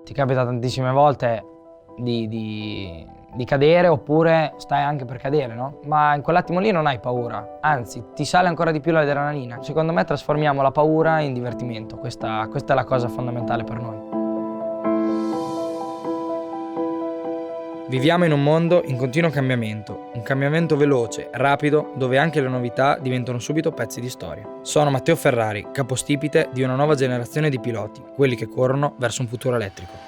Ti capita tantissime volte di cadere oppure stai anche per cadere, no? Ma in quell'attimo lì non hai paura, anzi ti sale ancora di più l'adrenalina. Secondo me trasformiamo la paura in divertimento, questa è la cosa fondamentale per noi. Viviamo in un mondo in continuo cambiamento, un cambiamento veloce, rapido, dove anche le novità diventano subito pezzi di storia. Sono Matteo Ferrari, capostipite di una nuova generazione di piloti, quelli che corrono verso un futuro elettrico.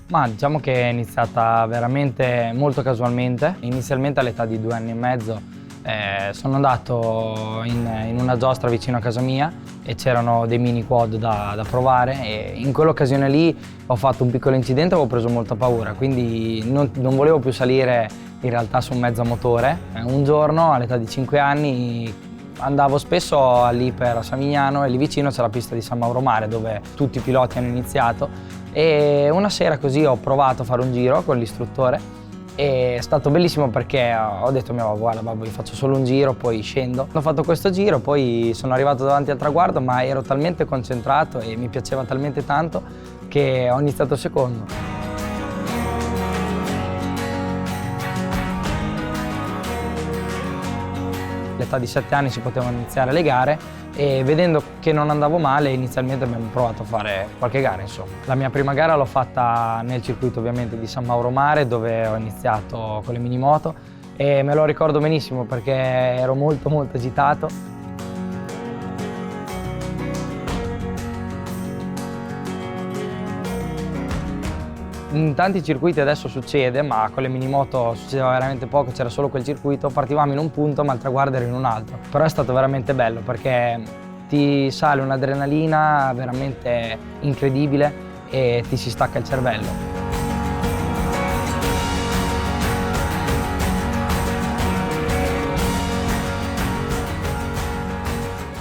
Ma diciamo che è iniziata veramente molto casualmente. Inizialmente all'età di 2 anni e mezzo sono andato in una giostra vicino a casa mia e c'erano dei mini quad da provare e in quell'occasione lì ho fatto un piccolo incidente e avevo preso molta paura, quindi non volevo più salire in realtà su un mezzo a motore. Un giorno all'età di 5 anni andavo spesso all'Iper a Samignano e lì vicino c'è la pista di San Mauro Mare dove tutti i piloti hanno iniziato. E una sera così ho provato a fare un giro con l'istruttore e è stato bellissimo perché ho detto a mio babbo, guarda babbo, io faccio solo un giro, poi scendo. Ho fatto questo giro, poi sono arrivato davanti al traguardo, ma ero talmente concentrato e mi piaceva talmente tanto che ho iniziato secondo. All'età di 7 anni si potevano iniziare le gare e vedendo che non andavo male inizialmente abbiamo provato a fare qualche gara insomma. La mia prima gara l'ho fatta nel circuito ovviamente di San Mauro Mare dove ho iniziato con le minimoto e me lo ricordo benissimo perché ero molto agitato. In tanti circuiti adesso succede, ma con le minimoto succedeva veramente poco, c'era solo quel circuito, partivamo in un punto ma il traguardo era in un altro. Però è stato veramente bello perché ti sale un'adrenalina veramente incredibile e ti si stacca il cervello.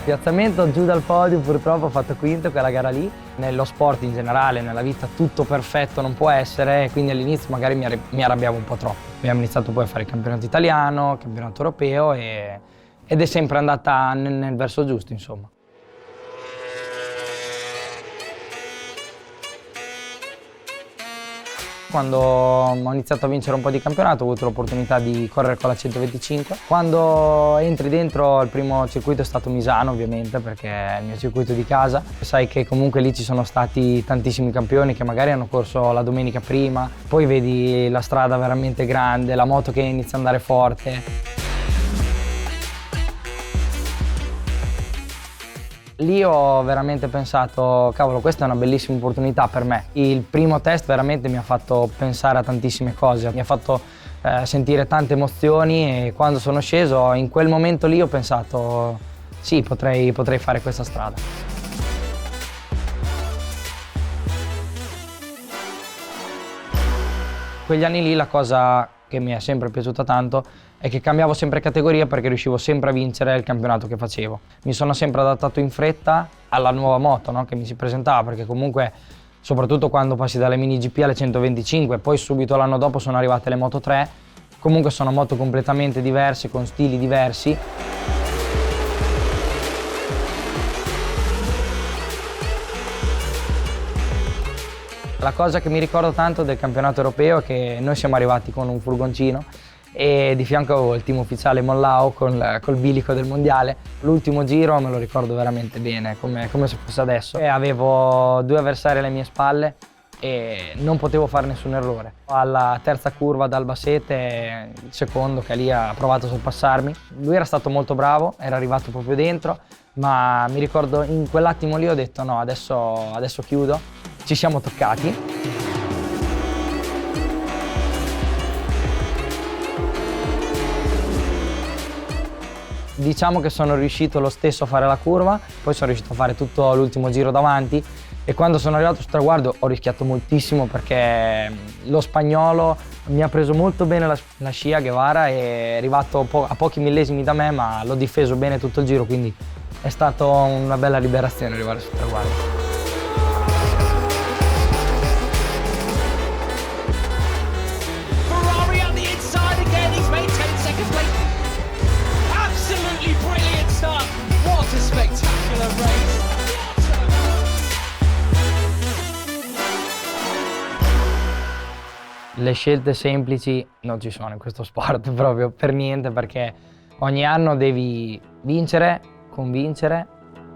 Piazzamento giù dal podio, purtroppo ho fatto quinto quella gara lì. Nello sport in generale, nella vita, tutto perfetto non può essere, quindi all'inizio magari mi arrabbiavo un po' troppo. Abbiamo iniziato poi a fare il campionato italiano, campionato europeo ed è sempre andata nel verso giusto, insomma. Quando ho iniziato a vincere un po' di campionato ho avuto l'opportunità di correre con la 125. Quando entri dentro il primo circuito è stato Misano ovviamente perché è il mio circuito di casa. Sai che comunque lì ci sono stati tantissimi campioni che magari hanno corso la domenica prima, poi vedi la strada veramente grande, la moto che inizia ad andare forte. Lì ho veramente pensato, cavolo, questa è una bellissima opportunità per me. Il primo test veramente mi ha fatto pensare a tantissime cose, mi ha fatto sentire tante emozioni e quando sono sceso, in quel momento lì ho pensato, sì, potrei fare questa strada. Quegli anni lì la cosa che mi è sempre piaciuta tanto è che cambiavo sempre categoria perché riuscivo sempre a vincere il campionato che facevo. Mi sono sempre adattato in fretta alla nuova moto, no, che mi si presentava perché comunque soprattutto quando passi dalle mini GP alle 125 poi subito l'anno dopo sono arrivate le Moto 3, comunque sono moto completamente diverse, con stili diversi. La cosa che mi ricordo tanto del campionato europeo è che noi siamo arrivati con un furgoncino e di fianco avevo il team ufficiale Mollao col bilico del mondiale. L'ultimo giro me lo ricordo veramente bene, come se fosse adesso. E avevo 2 avversari alle mie spalle e non potevo fare nessun errore. Alla terza curva ad Albacete, il secondo che lì ha provato a sorpassarmi, lui era stato molto bravo, era arrivato proprio dentro, ma mi ricordo in quell'attimo lì ho detto no, adesso chiudo. Ci siamo toccati. Diciamo che sono riuscito lo stesso a fare la curva, poi sono riuscito a fare tutto l'ultimo giro davanti e quando sono arrivato sul traguardo ho rischiato moltissimo perché lo spagnolo mi ha preso molto bene la scia Guevara e è arrivato a pochi millesimi da me ma l'ho difeso bene tutto il giro, quindi è stata una bella liberazione arrivare sul traguardo. Le scelte semplici non ci sono in questo sport proprio per niente, perché ogni anno devi vincere, convincere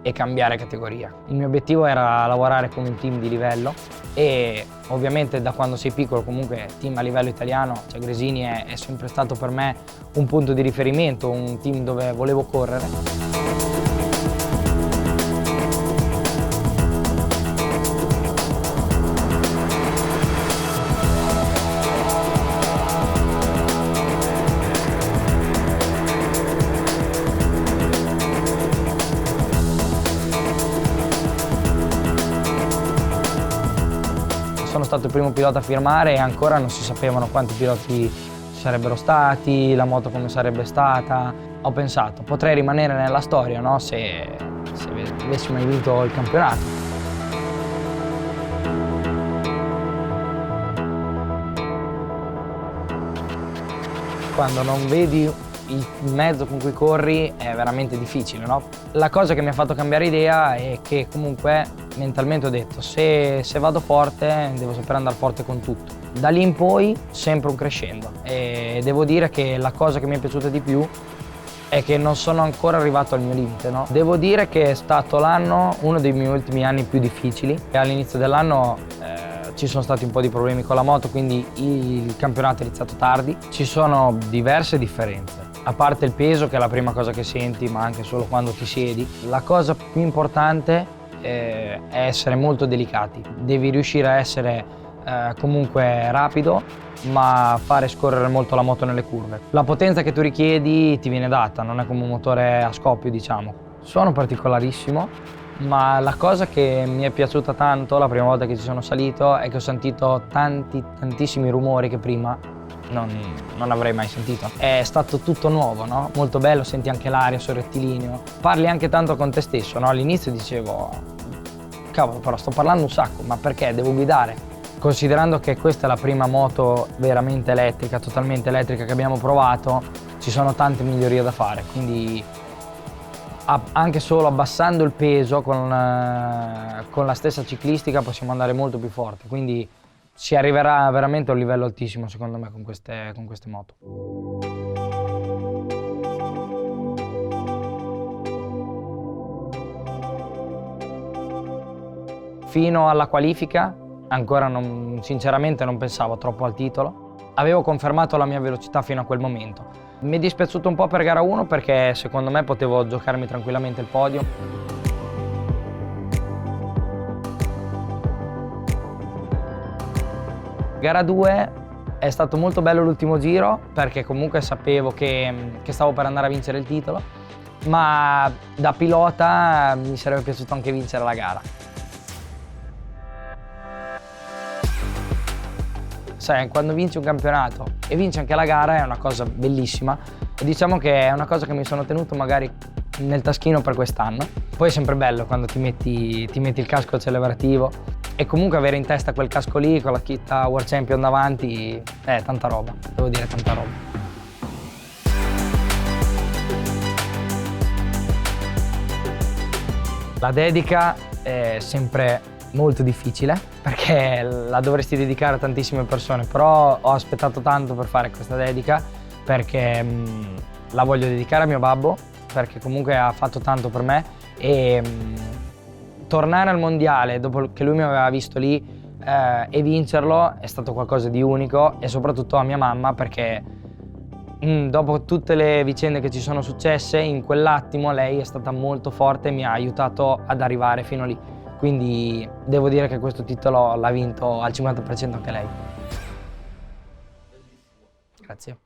e cambiare categoria. Il mio obiettivo era lavorare con un team di livello e ovviamente da quando sei piccolo comunque team a livello italiano, cioè Gresini è sempre stato per me un punto di riferimento, un team dove volevo correre. Sono stato il primo pilota a firmare e ancora non si sapevano quanti piloti ci sarebbero stati, la moto come sarebbe stata. Ho pensato, potrei rimanere nella storia, no? se avessimo vinto il campionato. Quando non vedi il mezzo con cui corri è veramente difficile, no? La cosa che mi ha fatto cambiare idea è che comunque mentalmente ho detto se vado forte devo sapere andare forte con tutto. Da lì in poi sempre un crescendo e devo dire che la cosa che mi è piaciuta di più è che non sono ancora arrivato al mio limite, no? Devo dire che è stato l'anno, uno dei miei ultimi anni più difficili. All'inizio dell'anno ci sono stati un po' di problemi con la moto, quindi il campionato è iniziato tardi. Ci sono diverse differenze. A parte il peso, che è la prima cosa che senti, ma anche solo quando ti siedi, la cosa più importante è essere molto delicati. Devi riuscire a essere comunque rapido, ma fare scorrere molto la moto nelle curve. La potenza che tu richiedi ti viene data, non è come un motore a scoppio, diciamo. Suono particolarissimo, ma la cosa che mi è piaciuta tanto la prima volta che ci sono salito è che ho sentito tantissimi rumori che prima non avrei mai sentito. È stato tutto nuovo, no? Molto bello, senti anche l'aria sul rettilineo. Parli anche tanto con te stesso, no? All'inizio dicevo, cavolo, però sto parlando un sacco, ma perché devo guidare? Considerando che questa è la prima moto veramente elettrica, totalmente elettrica che abbiamo provato, ci sono tante migliorie da fare, quindi anche solo abbassando il peso con la stessa ciclistica possiamo andare molto più forte, quindi si arriverà veramente a un livello altissimo secondo me con queste moto. Fino alla qualifica ancora sinceramente non pensavo troppo al titolo. Avevo confermato la mia velocità fino a quel momento. Mi è dispiaciuto un po' per gara 1 perché secondo me potevo giocarmi tranquillamente il podio. Gara 2 è stato molto bello l'ultimo giro perché comunque sapevo che stavo per andare a vincere il titolo, ma da pilota mi sarebbe piaciuto anche vincere la gara. Sai, quando vinci un campionato e vinci anche la gara è una cosa bellissima e diciamo che è una cosa che mi sono tenuto magari nel taschino per quest'anno. Poi è sempre bello quando ti metti il casco celebrativo e comunque avere in testa quel casco lì con la scritta World Champion davanti è tanta roba, devo dire tanta roba. La dedica è sempre molto difficile perché la dovresti dedicare a tantissime persone, però ho aspettato tanto per fare questa dedica perché la voglio dedicare a mio babbo perché comunque ha fatto tanto per me e tornare al mondiale dopo che lui mi aveva visto lì e vincerlo è stato qualcosa di unico e soprattutto a mia mamma perché dopo tutte le vicende che ci sono successe in quell'attimo lei è stata molto forte e mi ha aiutato ad arrivare fino lì. Quindi devo dire che questo titolo l'ha vinto al 50% anche lei. Grazie.